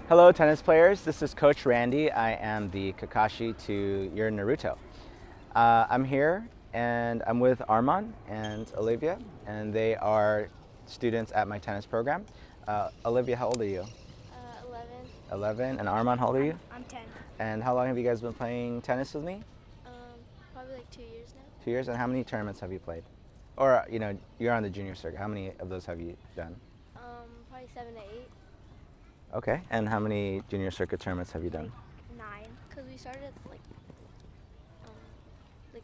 Hello tennis players, this is Coach Randy. I am the Kakashi to your Naruto. I'm here and I'm with Arman and Olivia, and they are students at my tennis program. Olivia, how old are you? 11. 11. And Arman, how old are you? I'm 10. And how long have you guys been playing tennis with me? Probably like 2 years now. 2 years. And how many tournaments have you played? Or, you're on the junior circuit. How many of those have you done? Probably 7 to 8. Okay. And how many junior circuit tournaments have you done? Like 9. Because we started like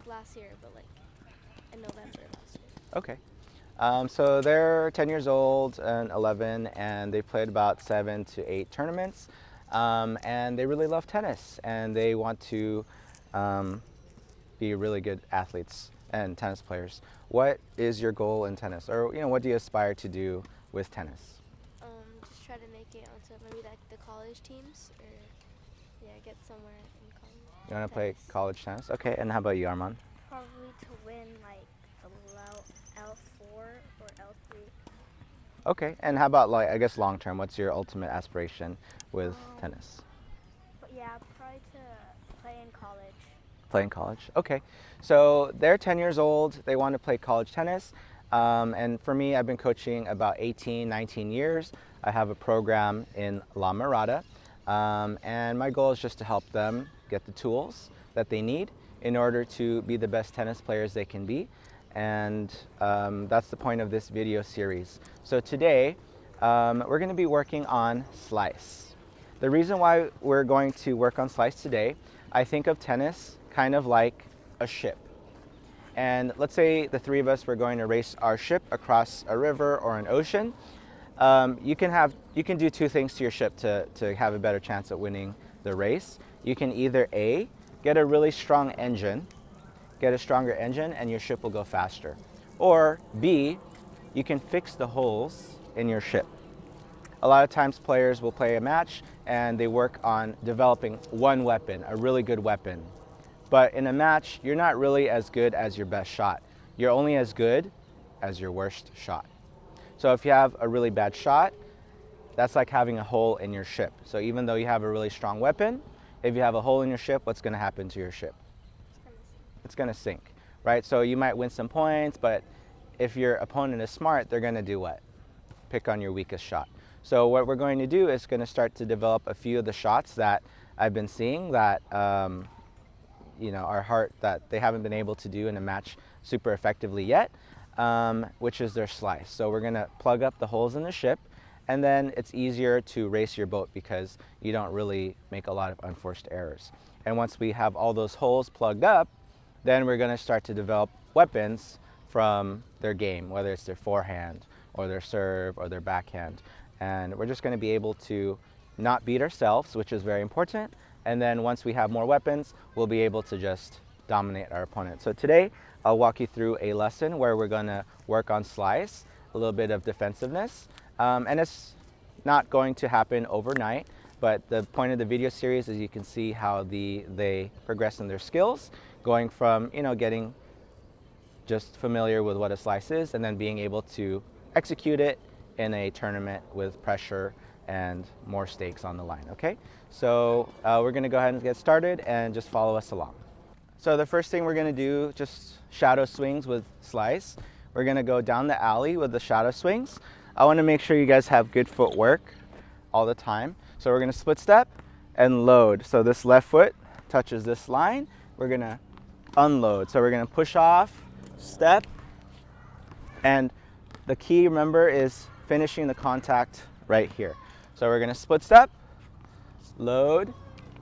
last year, but like in November last year. Okay. So they're 10 years old and 11, and they played about 7 to 8 tournaments. And they really love tennis, and they want to be really good athletes and tennis players. What is your goal in tennis, or what do you aspire to do with tennis? Just try to make it onto maybe like the college teams, or get somewhere in college. You want to play college tennis? Okay. And how about you, Arman? Probably to win like L4 or L3. Okay. And how about, I guess, long term? What's your ultimate aspiration with tennis? But yeah, probably to play in college. Play in college? Okay. So they're 10 years old. They want to play college tennis. And for me, I've been coaching about 18, 19 years. I have a program in La Mirada. And my goal is just to help them get the tools that they need in order to be the best tennis players they can be. And that's the point of this video series. So today, we're going to be working on slice. The reason why we're going to work on slice today, I think of tennis kind of like a ship. And let's say the three of us were going to race our ship across a river or an ocean. You can do two things to your ship to have a better chance at winning the race. You can either A, get a really strong engine, get a stronger engine, and your ship will go faster. Or B, you can fix the holes in your ship. A lot of times players will play a match and they work on developing one weapon, a really good weapon. But in a match, you're not really as good as your best shot. You're only as good as your worst shot. So if you have a really bad shot, that's like having a hole in your ship. So even though you have a really strong weapon, if you have a hole in your ship, what's going to happen to your ship? It's going to sink, right? So you might win some points, but if your opponent is smart, they're going to do what? Pick on your weakest shot. So what we're going to do is going to start to develop a few of the shots that I've been seeing that that they haven't been able to do in a match super effectively yet, which is their slice. So we're going to plug up the holes in the ship, and then it's easier to race your boat because you don't really make a lot of unforced errors. And once we have all those holes plugged up, then we're going to start to develop weapons from their game, whether it's their forehand or their serve or their backhand. And we're just going to be able to not beat ourselves, which is very important. And then once we have more weapons, we'll be able to just dominate our opponent. So today, I'll walk you through a lesson where we're going to work on slice, a little bit of defensiveness. And it's not going to happen overnight, but the point of the video series is you can see how they progress in their skills, going from getting just familiar with what a slice is and then being able to execute it in a tournament with pressure and more stakes on the line, okay? So we're gonna go ahead and get started and just follow us along. So the first thing we're gonna do, just shadow swings with slice. We're gonna go down the alley with the shadow swings. I wanna make sure you guys have good footwork all the time. So we're gonna split step and load. So this left foot touches this line. We're gonna unload. So we're gonna push off, step, and the key, remember, is finishing the contact right here. So we're gonna split step, load,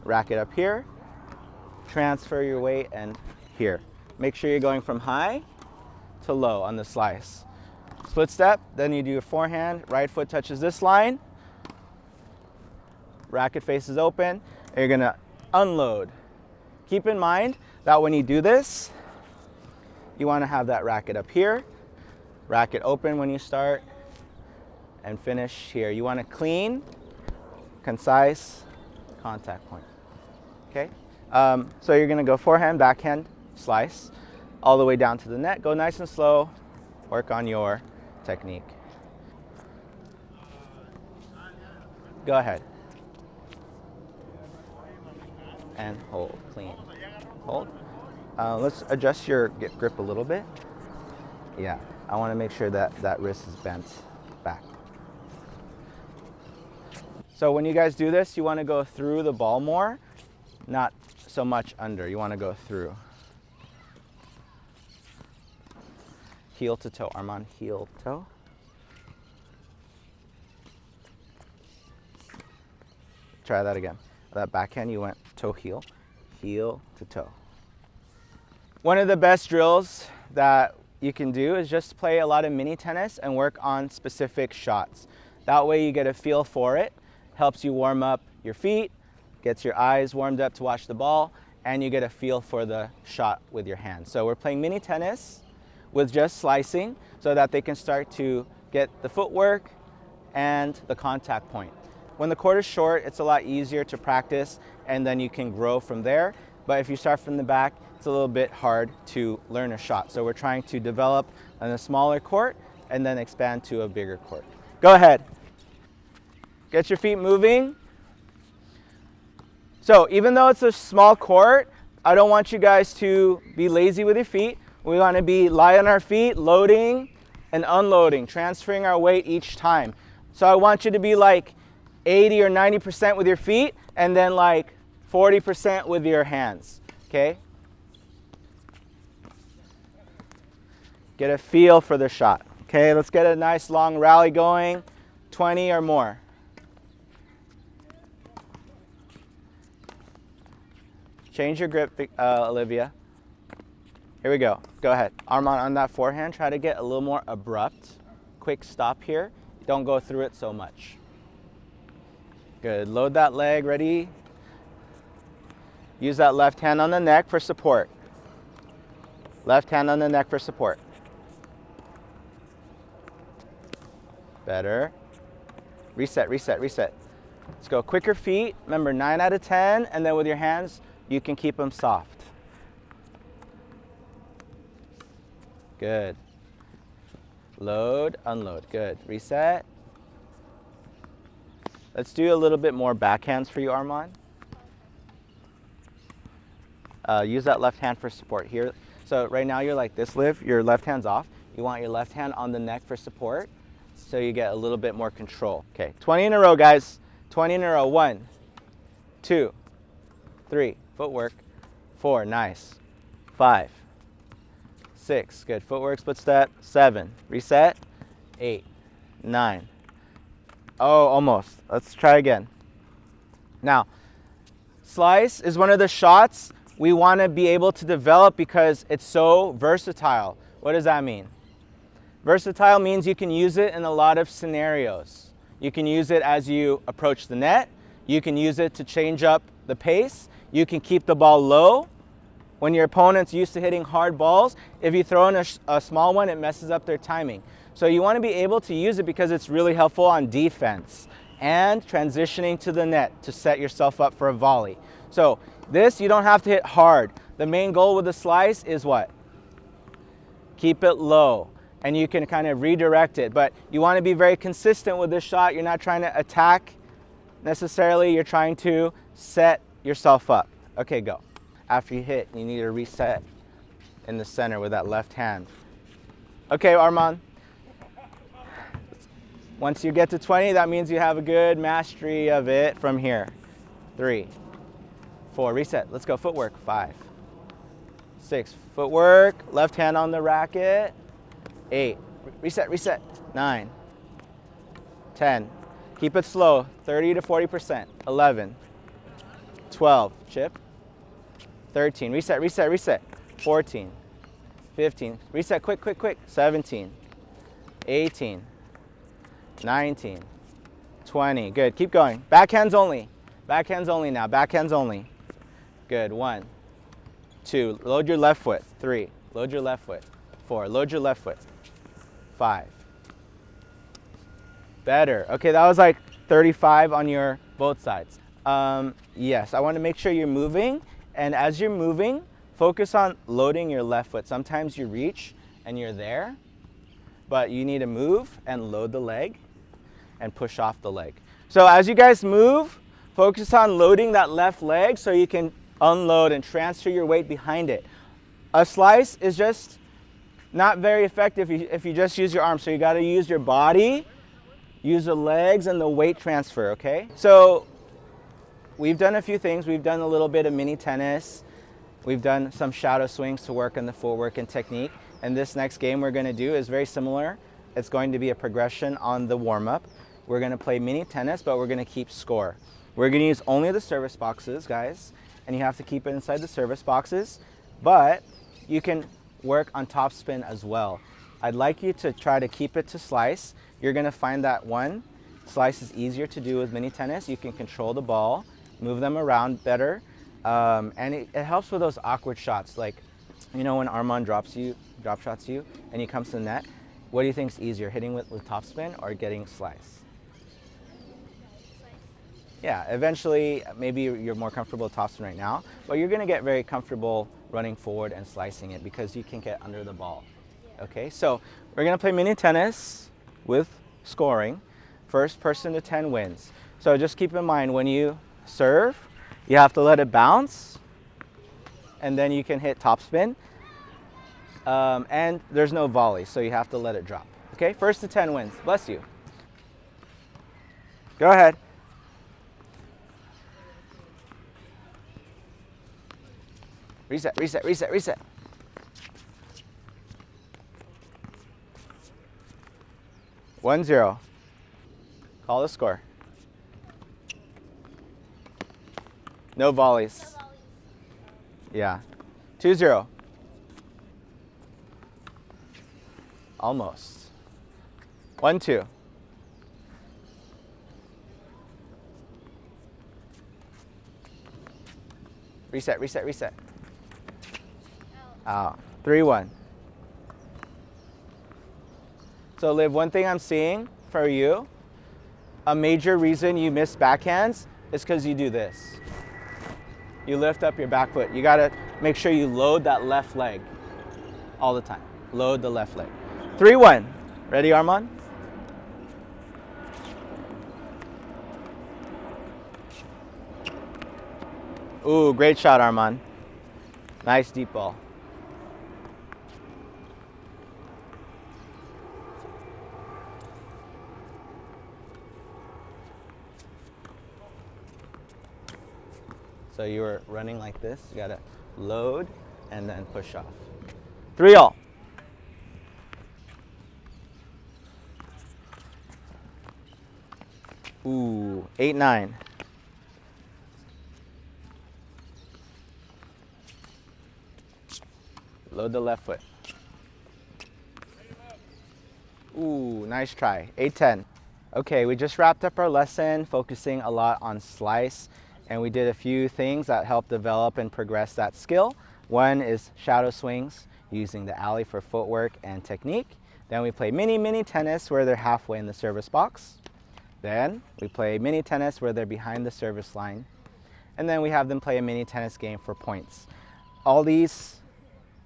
rack it up here, transfer your weight, and here. Make sure you're going from high to low on the slice. Split step, then you do your forehand, right foot touches this line, racket faces open, and you're gonna unload. Keep in mind that when you do this, you wanna have that racket up here, racket open when you start, and finish here. You want a clean, concise contact point, okay? So you're gonna go forehand, backhand, slice, all the way down to the net. Go nice and slow, work on your technique. Go ahead. and hold, clean, hold. Let's adjust your grip a little bit. Yeah, I want to make sure that that wrist is bent back. So when you guys do this, you want to go through the ball more, not so much under. You want to go through. Heel to toe, Arman, heel, toe. Try that again. That backhand, you went toe, heel, heel to toe. One of the best drills that you can do is just play a lot of mini tennis and work on specific shots. That way you get a feel for it, helps you warm up your feet, gets your eyes warmed up to watch the ball, and you get a feel for the shot with your hands. So we're playing mini tennis with just slicing so that they can start to get the footwork and the contact point. When the court is short, it's a lot easier to practice and then you can grow from there. But if you start from the back, it's a little bit hard to learn a shot. So we're trying to develop on a smaller court and then expand to a bigger court. Go ahead. Get your feet moving. So even though it's a small court, I don't want you guys to be lazy with your feet. We want to be light on our feet, loading and unloading, transferring our weight each time. So I want you to be like 80 or 90% with your feet and then like 40% with your hands, okay? Get a feel for the shot. Okay, let's get a nice long rally going, 20 or more. Change your grip, Olivia. Here we go. Go ahead. Arman, on that forehand, try to get a little more abrupt. Quick stop here. Don't go through it so much. Good. Load that leg. Ready? Use that left hand on the neck for support. Left hand on the neck for support. Better. Reset, reset, reset. Let's go. Quicker feet. Remember, 9 out of 10. And then with your hands, you can keep them soft. Good. Load, unload. Good. Reset. Let's do a little bit more backhands for you, Arman. Use that left hand for support here. So right now you're like this, Liv. Your left hand's off. You want your left hand on the neck for support so you get a little bit more control. Okay, 20 in a row, guys. 20 in a row. 1, 2, 3. Footwork. 4. Nice. 5, 6. Good. Footwork, split step. 7. Reset. 8, 9. Oh, almost. Let's try again. Now, slice is one of the shots we want to be able to develop because it's so versatile. What does that mean? Versatile means you can use it in a lot of scenarios. You can use it as you approach the net. You can use it to change up the pace. You can keep the ball low. When your opponent's used to hitting hard balls, if you throw in a small one, it messes up their timing. So you want to be able to use it because it's really helpful on defense and transitioning to the net to set yourself up for a volley. So this, you don't have to hit hard. The main goal with the slice is what? Keep it low, and you can kind of redirect it. But you want to be very consistent with this shot. You're not trying to attack necessarily. You're trying to set yourself up. Okay, go. After you hit, you need to reset in the center with that left hand. Okay, Arman. Once you get to 20, that means you have a good mastery of it from here. 3, 4, reset. Let's go. Footwork. 5, 6. Footwork. Left hand on the racket. 8. Reset, reset. 9, 10. Keep it slow. 30 to 40%. 11, 12. Chip. 13. Reset, reset, reset. 14, 15. Reset. Quick, quick, quick. 17, 18. 19, 20. Good. Keep going. Backhands only. Backhands only now. Backhands only. Good. 1, 2. Load your left foot. 3. Load your left foot. 4. Load your left foot. 5. Better. Okay, that was like 35 on your both sides. Yes, I want to make sure you're moving. And as you're moving, focus on loading your left foot. Sometimes you reach and you're there, but you need to move and load the leg and push off the leg. So as you guys move, focus on loading that left leg so you can unload and transfer your weight behind it. A slice is just not very effective if you just use your arms. So you got to use your body, use the legs, and the weight transfer, okay? So we've done a few things. We've done a little bit of mini tennis. We've done some shadow swings to work on the footwork and technique. And this next game we're going to do is very similar. It's going to be a progression on the warm-up. We're going to play mini tennis, but we're going to keep score. We're going to use only the service boxes, guys, and you have to keep it inside the service boxes, but you can work on topspin as well. I'd like you to try to keep it to slice. You're going to find that one, slice is easier to do with mini tennis. You can control the ball, move them around better, and it helps with those awkward shots. Like, you know, when Armand drop shots you, and he comes to the net, what do you think is easier, hitting with topspin or getting slice? Yeah, eventually, maybe you're more comfortable with topspin right now, but you're gonna get very comfortable running forward and slicing it because you can get under the ball. Okay, so we're gonna play mini tennis with scoring. First person to 10 wins. So just keep in mind, when you serve, you have to let it bounce, and then you can hit topspin. And there's no volley, so you have to let it drop. Okay, first to 10 wins. Bless you. Go ahead. Reset, reset, reset, reset. One, 0. Call the score. No volleys. Yeah. 2-0. Almost. 1-2. Reset, reset, reset. Out. 3-1. So Liv, one thing I'm seeing for you, a major reason you miss backhands is because you do this. You lift up your back foot. You gotta make sure you load that left leg all the time. Load the left leg. 3-1. Ready, Armand? Ooh, great shot, Armand. Nice deep ball. So you were running like this. You gotta load and then push off. 3-all. Ooh, 8-9. Load the left foot. Ooh, nice try. 8-10. Okay, we just wrapped up our lesson, focusing a lot on slice, and we did a few things that help develop and progress that skill. One is shadow swings, using the alley for footwork and technique. Then we play mini tennis where they're halfway in the service box. Then we play mini tennis where they're behind the service line. And then we have them play a mini tennis game for points. All these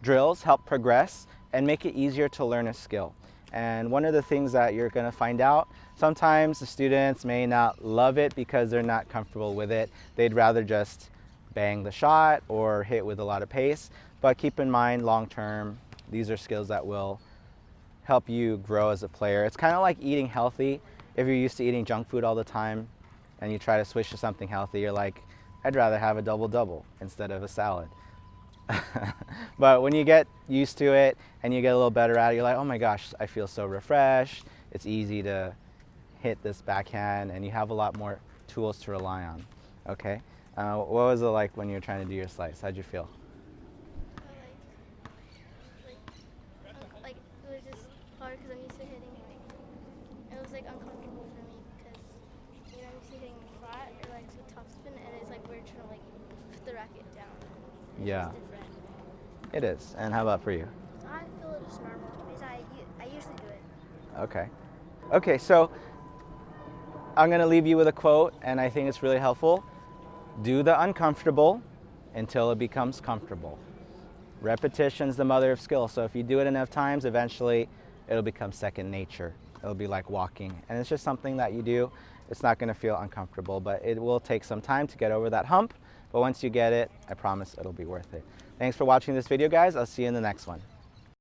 drills help progress and make it easier to learn a skill. And one of the things that you're going to find out, sometimes the students may not love it because they're not comfortable with it. They'd rather just bang the shot or hit with a lot of pace. But keep in mind, long term, these are skills that will help you grow as a player. It's kind of like eating healthy. If you're used to eating junk food all the time and you try to switch to something healthy, you're like, I'd rather have a double-double instead of a salad. But when you get used to it and you get a little better at it, you're like, oh my gosh, I feel so refreshed. It's easy to hit this backhand, and you have a lot more tools to rely on. Okay? What was it like when you were trying to do your slice? How'd you feel? Like it was just hard because I'm used to hitting. It was like uncomfortable for me because I'm used to hitting flat or like with topspin, and it's like we're trying to like put the racket down. Yeah. It's different. It is. And how about for you? I feel it is normal because I usually do it. Okay. Okay, so I'm going to leave you with a quote, and I think it's really helpful. Do the uncomfortable until it becomes comfortable. Repetition's the mother of skill. So if you do it enough times, eventually it'll become second nature. It'll be like walking. And it's just something that you do. It's not going to feel uncomfortable, but it will take some time to get over that hump. But once you get it, I promise it'll be worth it. Thanks for watching this video, guys. I'll see you in the next one.